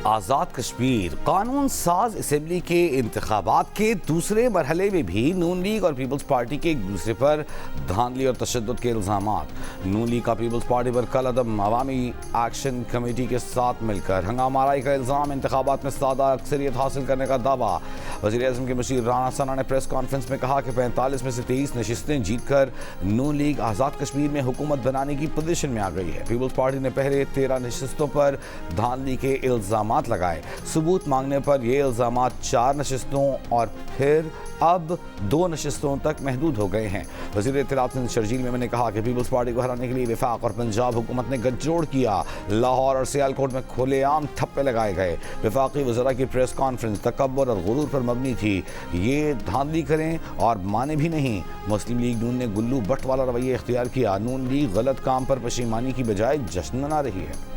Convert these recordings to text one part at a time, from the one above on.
आज़ाद कश्मीर कानून साज असम्बली के इंतखाबात के दूसरे मरहले में भी नून लीग और पीपल्स पार्टी के एक दूसरे पर धांधली और तशद्दुद के इल्ज़ामात। नून लीग का पीपल्स पार्टी पर कल अदम अवामी एक्शन कमेटी के साथ मिलकर हंगामाराई का इल्ज़ाम, इंतखाबात में सादा अक्सरियत हासिल करने का दावा। वज़ीर-ए-आज़म के मशीर राना सना ने प्रेस कॉन्फ्रेंस में कहा कि 45 में से 23 नशिस्तें जीत कर नून लीग आज़ाद कश्मीर में हुकूमत बनाने की पोजीशन में आ गई है। पीपल्स पार्टी ने पहले 13 नशिस्तों पर धांधली के इल्ज़ाम लगाए। सबूत मांगने पर ये इल्ज़ामात 4 नशिस्तों और फिर अब 2 नशिस्तों तक महदूद हो गए हैं। वज़ीर इत्तलात शर्जील मेमन ने कहा कि पीपल्स पार्टी को हराने के लिए वफाक और पंजाब हुकूमत ने गठजोड़ किया। लाहौर और सियालकोट में खुलेआम ठप्पे लगाए गए। वफाकी वज़रा की प्रेस कॉन्फ्रेंस तकब्बुर और गुरूर पर मबनी थी। ये धांधली करें और माने भी नहीं। मुस्लिम लीग नून ने गुल्लू बट वाला रवैया इख्तियार किया। नून लीग गलत काम पर पशीमानी की बजाय जश्न मना रही है।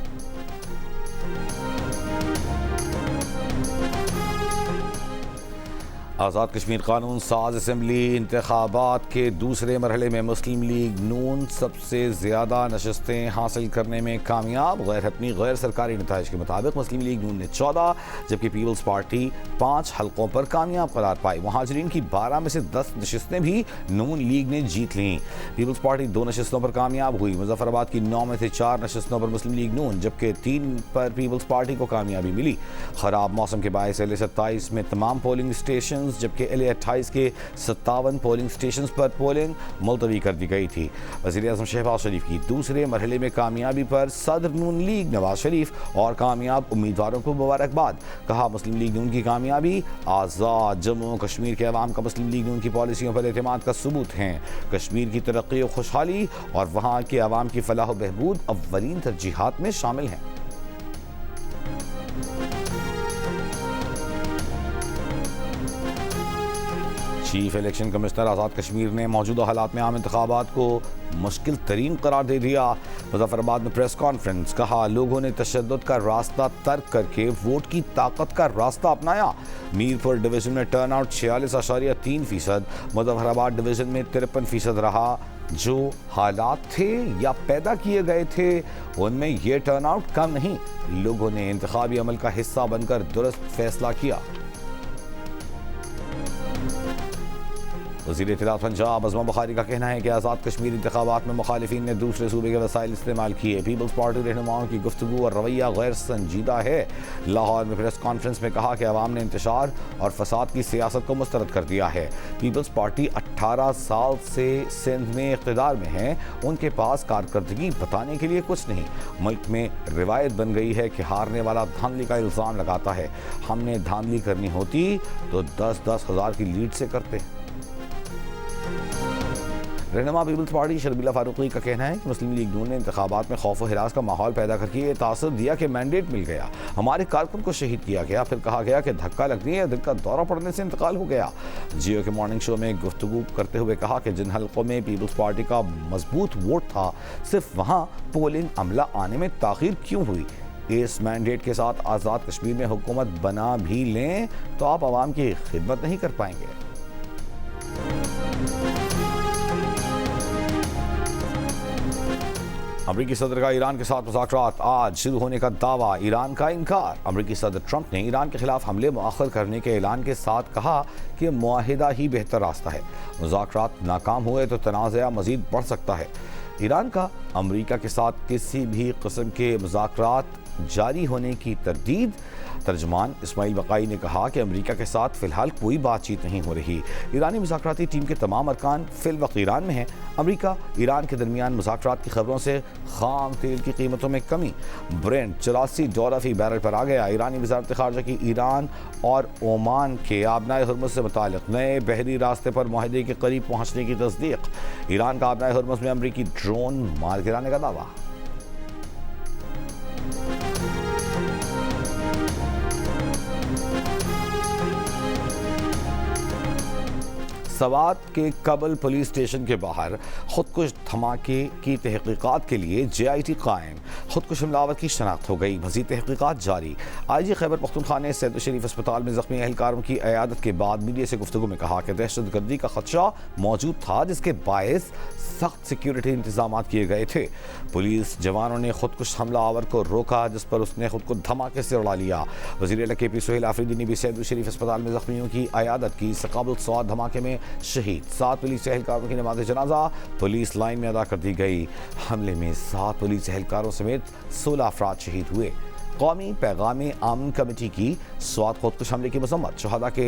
आज़ाद कश्मीर कानून साज असम्बली इंतखाबात के दूसरे मरहले में मुस्लिम लीग नून सबसे ज़्यादा नशस्तें हासिल करने में कामयाब। गैर हतमी गैर सरकारी नताइज के मुताबिक मुस्लिम लीग नून ने 14 जबकि पीपल्स पार्टी 5 हल्कों पर कामयाब करार पाई। मुहाजिरीन की 12 में से 10 नशस्तें भी नून लीग ने जीत लीं। पीपल्स पार्टी 2 नशस्तों पर कामयाब हुई। मुजफ्फराबाद की 9 में से 4 नशस्तों पर मुस्लिम लीग नून जबकि 3 पर पीपल्स पार्टी को कामयाबी मिली। ख़राब मौसम के बायस LA 27 में तमाम पोलिंग स्टेशन जबकि LA 28 के 57 पोलिंग स्टेशन पर पोलिंग मुलतवी कर दी गई थी। वज़ीर-ए-आज़म शहबाज शरीफ की दूसरे मरहले में कामयाबी पर सदर नून लीग नवाज शरीफ और कामयाब उम्मीदवारों को मुबारकबाद। कहा मुस्लिम लीग नून की कामयाबी आज़ाद जम्मू कश्मीर के अवाम का मुस्लिम लीग नून की पॉलिसियों पर एतमाद का सबूत है। कश्मीर की तरक्की और खुशहाली और वहाँ के अवाम की फलाह व बहबूद अव्वलीन तरजीहात में शामिल हैं। Chief election commissioner Azad Kashmir ने मौजूदा हालात में आम इंतखाबात को मुश्किल तरीन करार दे दिया। मुजफ्फराबाद में प्रेस कॉन्फ्रेंस। कहा लोगों ने तशद्दुद का रास्ता तर्क करके वोट की ताकत का रास्ता अपनाया। मीरपुर डिवीजन में टर्न आउट 46.3%, मुजफ्फराबाद डिवीजन में 53% रहा। जो हालात थे या पैदा किए गए थे उनमें यह टर्न आउट कम नहीं। लोगों ने इंतखाबी अमल का हिस्सा बनकर दुरुस्त फैसला किया। वज़ीर इत्तलात पंजाब अज़मा बुखारी का कहना है कि आज़ाद कश्मीर इंतखाबात में मुखालिफिन ने दूसरे सूबे के वसाइल इस्तेमाल किए। पीपल्स पार्टी रहनुमाओं की गुफ्तगू और रवैया गैर संजीदा है। लाहौर में प्रेस कॉन्फ्रेंस में कहा कि अवाम ने इंतशार और फसाद की सियासत को मुस्तरद कर दिया है। पीपल्स पार्टी 18 साल से सिंध में इक़्तिदार में है। उनके पास कारकर्दगी बताने के लिए कुछ नहीं। मुल्क में रिवायत बन गई है कि हारने वाला धांधली का इल्ज़ाम लगाता है। हमने धांधली करनी होती तो 10-10 हज़ार की लीड से करते। रहनुमा पीपल्स पार्टी शर्मिला फारूकी का कहना है कि मुस्लिम लीग नून ने इंतखाबात में खौफ व हिरास का माहौल पैदा करके ये तासर दिया कि मैंडेट मिल गया, हमारे कारकुन को शहीद किया गया। फिर कहा गया कि धक्का लगने या दिल का दौरा पड़ने से इंतकाल हो गया। जियो के मॉर्निंग शो में गुफ्तगू करते हुए कहा कि जिन हल्कों में पीपल्स पार्टी का मजबूत वोट था सिर्फ वहाँ पोलिंग अमला आने में ताख़ीर क्यों हुई। इस मैंडेट के साथ आज़ाद कश्मीर में हुकूमत बना भी लें तो आप आवाम की खिदमत नहीं कर पाएंगे। अमरीकी सदर का ईरान के साथ मुज़ाकरात आज शुरू होने का दावा, ईरान का इनकार। अमरीकी सदर ट्रंप ने ईरान के खिलाफ हमले मुअख्खर करने के ऐलान के साथ कहा कि मुआहिदा ही बेहतर रास्ता है। मुज़ाकरात नाकाम हुए तो तनाज़ा मज़ीद बढ़ सकता है। ईरान का अमरीका के साथ किसी भी किस्म के मुज़ाकरात जारी होने की तरदीद। तर्जमान इस्माइल बकाई ने कहा कि अमरीका के साथ फ़िलहाल कोई बातचीत नहीं हो रही। ईरानी मुज़ाकराती टीम के तमाम अरकान फ़िल वक्त ईरान में हैं। अमरीका ईरान के दरमियान मुज़ाकरात की खबरों से खाम तेल की कीमतों में कमी। ब्रेंट $84 फ़ी बैरल पर आ गया। ईरानी वज़ारत ख़ारजा की ईरान और ओमान के आबनाए हुर्मुज़ से मुताल्लिक़ नए बहरी रास्ते पर मुआहदे के करीब पहुँचने की तस्दीक। ईरान का आबनाए हुर्मुज़ में अमरीकी ड्रोन मार गिराने का दावा। सवात के कबल पुलिस स्टेशन के बाहर खुदकुश धमाके की तहकीकात के लिए JIT कायम। खुदकुश हमलावर की शनाख्त हो गई, मज़ीद तहकीकात जारी। IG खैबर पख्तूनख्वा ने सैयद शरीफ अस्पताल में जख्मी एहलकारों की अयादत के बाद मीडिया से गुफ्तगू में कहा कि दहशतगर्दी का खदशा मौजूद था, जिसके बायस सख्त सिक्योरिटी इंतजाम किए गए थे। पुलिस जवानों ने खुदकुश हमलावर को रोका, जिस पर उसने खुद को धमाके से उड़ा लिया। वज़ीर आला KP सुहेल आफरीदी ने भी सैयद शरीफ अस्पताल में जख्मियों की अयादत की। सकाबुल सवात धमाके में शहीद 7 पुलिस एहलकारों की नमाज जनाजा पुलिस लाइन में अदा कर दी गई। हमले में 7 पुलिस एहलकारों समेत 16 अफराद शहीद हुए। कौमी पैगाम आमन कमेटी की स्वात खुदकुश हमले की मजम्मत, शहादा के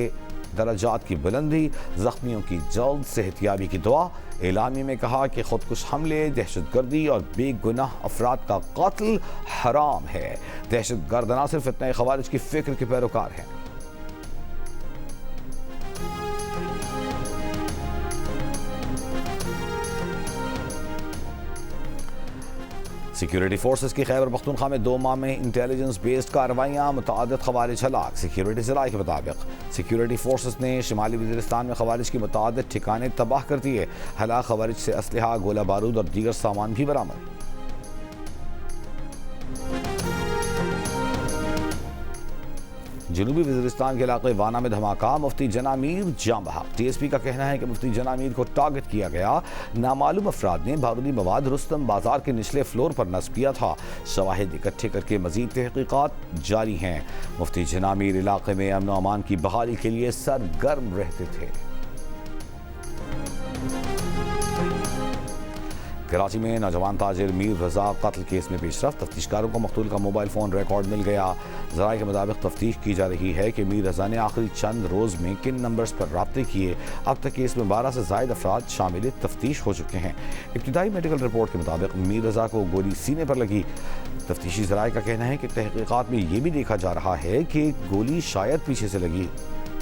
दर्जात की बुलंदी, जख्मियों की जल्द सेहतियाबी की दुआ। एलामी में कहा कि खुदकुश हमले, दहशतगर्दी और बेगुनाह अफराद का कत्ल हराम है। दहशतगर्द ना सिर्फ फित्ना खवारिज की फिक्र के पैरोकार हैं। सिक्योरिटी फोर्सेस की खैबर पख्तूनख्वा में 2 माह में इंटेलिजेंस बेस्ड कार्रवाइयाँ, मुतअद्दिद खवारिज हलाक। सिक्योरिटी ज़राए के मुताबिक सिक्योरिटी फोर्सेस ने शिमाली वज़ीरिस्तान में खवारिज की मुतअद्दिद ठिकाने तबाह कर दिए। हलाक खवारिज से असलहा, गोला बारूद और दीगर सामान भी बरामद। जनूबी वज़ीरिस्तान के इलाके वाना में धमाका, मुफ्ती जना मीर जाम बहक। TSP का कहना है कि मुफ्ती जना मीर को टारगेट किया गया। नामालूम अफराद ने बारूदी मवाद रुस्तम बाजार के निचले फ्लोर पर नस्ब किया था। शवाहिद इकट्ठे करके मजीद तहकीकात जारी हैं। मुफ्ती जना मीर इलाके में अमन व अमान की बहाली के लिए सरगर्म रहते थे। कराची में नौजवान ताजिर मीर रजा कत्ल केस में पेशरफ, तफ्तीशकारों को मकतूल का मोबाइल फ़ोन रिकॉर्ड मिल गया। ज़राए के मुताबिक तफ्तीश की जा रही है कि मीर रजा ने आखिरी चंद रोज़ में किन नंबर्स पर राब्ते किए। अब तक केस में 12 से ज़ायद अफराद शामिल तफ्तीश हो चुके हैं। इब्तिदाई मेडिकल रिपोर्ट के मुताबिक मीर रजा को गोली सीने पर लगी। तफ्तीशी ज़राए का कहना है कि तहकीकात में ये भी देखा जा रहा है कि गोली शायद पीछे से लगी।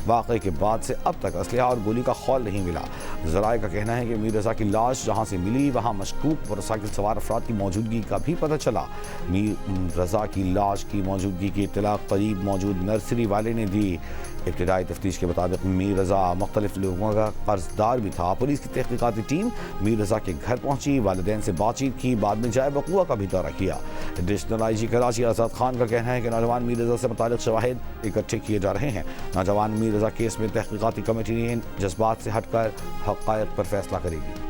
वाक़े के बाद से अब तक असलहा और गोली का खौल नहीं मिला। ज़राए का कहना है कि मीर रजा की लाश जहाँ से मिली वहाँ मशकूक मोटरसाइकिल सवार अफराद की मौजूदगी का भी पता चला। मीर रजा की लाश की मौजूदगी की इत्तला करीब मौजूद नर्सरी वाले ने दी। इब्तिदाई तफ्तीश के मुताबिक मीर रजा मुख्तलिफ लोगों का कर्जदार भी था। पुलिस की तहकीकाती टीम मीर रजा के घर पहुंची, वालिदैन से बातचीत की, बाद में जाए बकुआ का भी दौरा किया। एडिशनल IG कराची आज़ाद खान का कहना है कि नौजवान मीर रजा से मुतालिक शवाहिद इकट्ठे किए जा रहे हैं। नौजवान मीर रजा केस में तहकीकाती कमेटी जज्बात से हटकर हक़ाइक़ पर फैसला करेगी।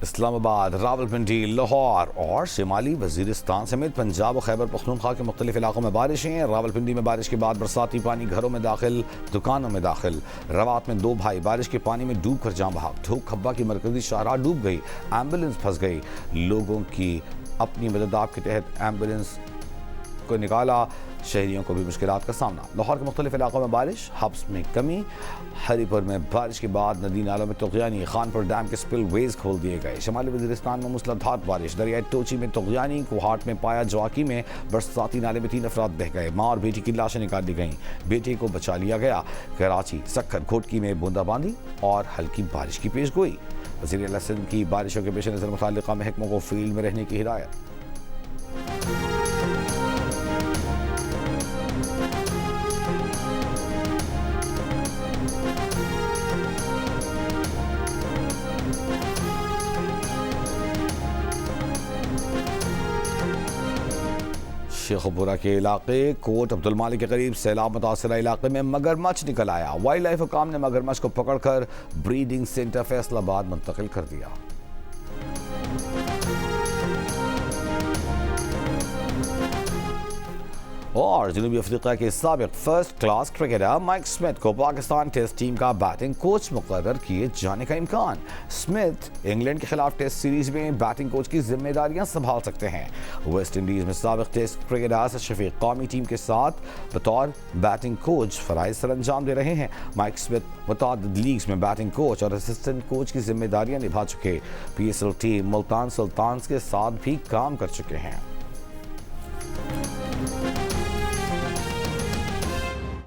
इस्लामाबाद, रावलपिंडी, लाहौर और शिमाली वज़ीरिस्तान समेत पंजाब और खैबर पख्तूनख्वा के मुख्तलिफ इलाकों में बारिशें। रावलपिंडी में बारिश के बाद बरसाती पानी घरों में दाखिल, दुकानों में दाखिल। रवात में 2 भाई बारिश के पानी में डूब कर जाम बहाक। ढूक खब्बा की मरकजी शाहराह डूब गई, एम्बुलेंस फंस गई। लोगों की अपनी मदद के तहत एम्बुलेंस को निकाला। शहरियों को भी मुश्किलात का सामना। लाहौर के मुख्तलिफ इलाकों में बारिश, हब्स में कमी। हरीपुर में बारिश के बाद नदी नालों में तुग़यानी, खानपुर डैम के स्पिल वेज खोल दिए गए। शिमाली वज़ीरिस्तान में मूसलाधार बारिश, दरियाई टोची में तुग़यानी, कोहाट में पाया, जवाकी में बरसाती नाले में 3 अफराद बह गए। माँ और बेटी की लाशें निकाल ली गईं, बेटे को बचा लिया गया। कराची, सक्खर, घोटकी में बूंदाबांदी और हल्की बारिश की पेश गोई। वज़ीर आला सिंध की बारिशों के पेश नज़र मुतल्लिक़ा महकमों को फील्ड में रहने की हिदायत। शेखपुरा के इलाके कोट अब्दुल मालिक के करीब सैलाब मुतासरा इलाके में मगरमच्छ निकल आया। वाइल्ड लाइफ हुकाम ने मगरमच्छ को पकड़कर ब्रीडिंग सेंटर फैसलाबाद मुंतकिल कर दिया। और जनूबी अफ्रीका के साबिक first class cricketer Mike Smith को पाकिस्तान टेस्ट टीम का बैटिंग कोच मुकर्रर किए जाने का इम्कान। स्मिथ इंग्लैंड के खिलाफ टेस्ट सीरीज में बैटिंग कोच की जिम्मेदारियां संभाल सकते हैं। वेस्ट इंडीज में साबिक टेस्ट क्रिकेटर असद शफीक कौमी टीम के साथ बतौर बैटिंग कोच फराइज सर अंजाम दे रहे हैं। माइक स्मिथ मुतादिद लीग्स में बैटिंग कोच और असिस्टेंट कोच की जिम्मेदारियां निभा चुके। PSL टीम मुल्तान सुल्तान्स के साथ भी काम कर चुके हैं।